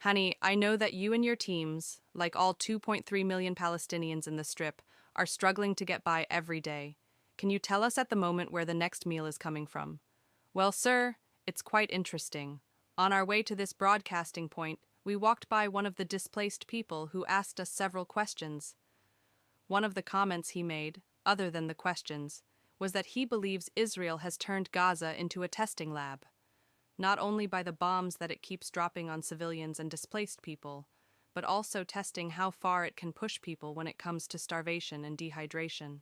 Hani, I know that you and your teams, like all 2.3 million Palestinians in the Strip, are struggling to get by every day. Can you tell us at the moment where the next meal is coming from? Well, sir, it's quite interesting. On our way to this broadcasting point, we walked by one of the displaced people who asked us several questions. One of the comments he made, other than the questions, was that he believes Israel has turned Gaza into a testing lab, not only by the bombs that it keeps dropping on civilians and displaced people, but also testing how far it can push people when it comes to starvation and dehydration.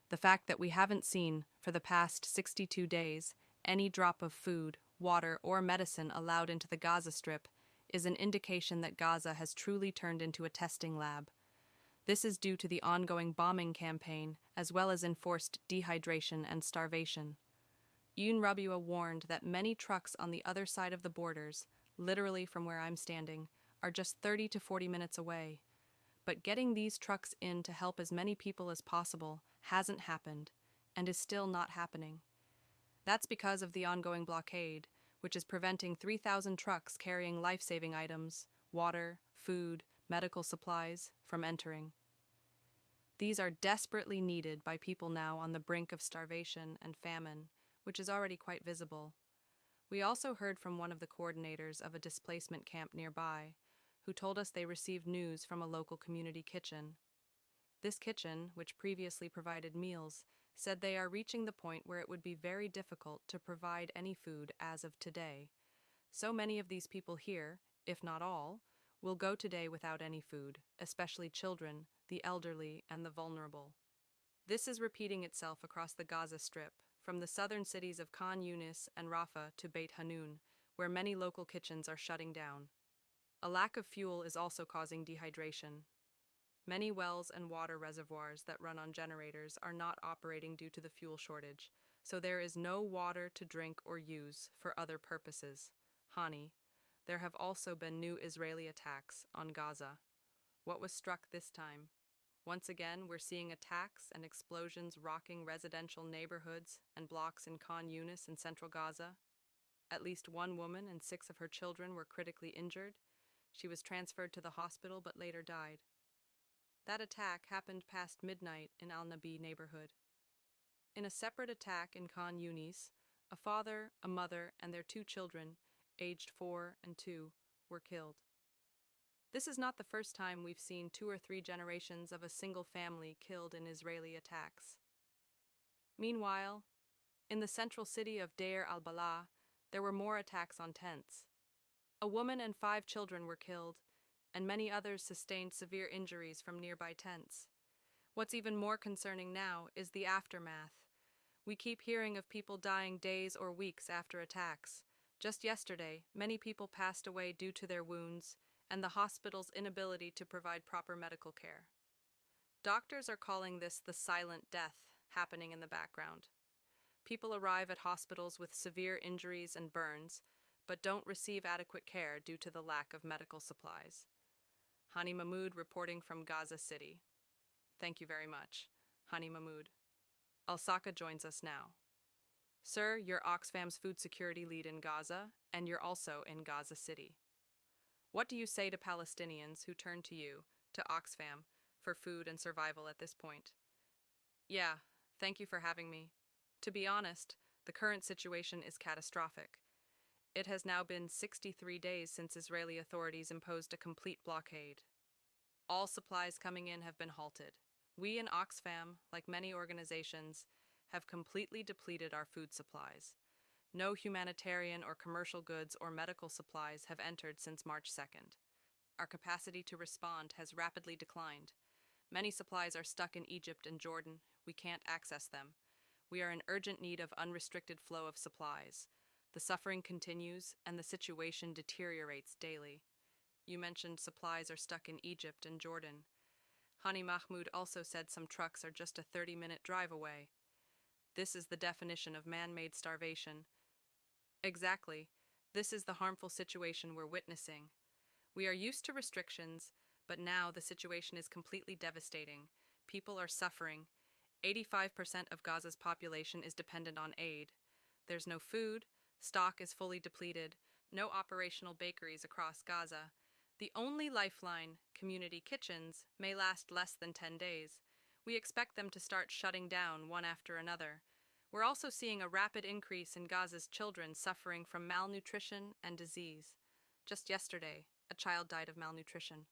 The fact that we haven't seen, for the past 62 days, any drop of food, water, or medicine allowed into the Gaza Strip is an indication that Gaza has truly turned into a testing lab. This is due to the ongoing bombing campaign, as well as enforced dehydration and starvation. UNRWA warned that many trucks on the other side of the borders, literally from where I'm standing, are just 30 to 40 minutes away. But getting these trucks in to help as many people as possible hasn't happened, and is still not happening. That's because of the ongoing blockade, which is preventing 3,000 trucks carrying life-saving items, water, food, medical supplies, from entering. These are desperately needed by people now on the brink of starvation and famine, which is already quite visible. We also heard from one of the coordinators of a displacement camp nearby, who told us they received news from a local community kitchen. This kitchen, which previously provided meals, said they are reaching the point where it would be very difficult to provide any food as of today. So many of these people here, if not all, will go today without any food, especially children, the elderly, and the vulnerable. This is repeating itself across the Gaza Strip, from the southern cities of Khan Yunis and Rafah to Beit Hanun, where many local kitchens are shutting down. A lack of fuel is also causing dehydration. Many wells and water reservoirs that run on generators are not operating due to the fuel shortage, so there is no water to drink or use for other purposes. Hani, there have also been new Israeli attacks on Gaza. What was struck this time? Once again, we're seeing attacks and explosions rocking residential neighborhoods and blocks in Khan Yunis in central Gaza. At least one woman and 6 of her children were critically injured. She was transferred to the hospital but later died. That attack happened past midnight in Al-Nabi neighborhood. In a separate attack in Khan Yunis, a father, a mother, and their 2 children, aged 4 and 2, were killed. This is not the first time we've seen 2 or 3 generations of a single family killed in Israeli attacks. Meanwhile, in the central city of Deir al-Balah, there were more attacks on tents. A woman and 5 children were killed, and many others sustained severe injuries from nearby tents. What's even more concerning now is the aftermath. We keep hearing of people dying days or weeks after attacks. Just yesterday, many people passed away due to their wounds and the hospital's inability to provide proper medical care. Doctors are calling this the silent death happening in the background. People arrive at hospitals with severe injuries and burns, but don't receive adequate care due to the lack of medical supplies. Hani Mahmoud reporting from Gaza City. Thank you very much, Hani Mahmoud. Al-Saka joins us now. Sir, you're Oxfam's food security lead in Gaza, and you're also in Gaza City. What do you say to Palestinians who turn to you, to Oxfam, for food and survival at this point? Yeah, thank you for having me. To be honest, the current situation is catastrophic. It has now been 63 days since Israeli authorities imposed a complete blockade. All supplies coming in have been halted. We in Oxfam, like many organizations, have completely depleted our food supplies. No humanitarian or commercial goods or medical supplies have entered since March 2nd. Our capacity to respond has rapidly declined. Many supplies are stuck in Egypt and Jordan. We can't access them. We are in urgent need of unrestricted flow of supplies. The suffering continues, and the situation deteriorates daily. You mentioned supplies are stuck in Egypt and Jordan. Hani Mahmoud also said some trucks are just a 30-minute drive away. This is the definition of man-made starvation. Exactly. This is the harmful situation we're witnessing. We are used to restrictions, but now the situation is completely devastating. People are suffering. 85% of Gaza's population is dependent on aid. There's no food, stock is fully depleted, no operational bakeries across Gaza, The only lifeline, community kitchens, may last less than 10 days. We expect them to start shutting down one after another. We're also seeing a rapid increase in Gaza's children suffering from malnutrition and disease. Just yesterday, a child died of malnutrition.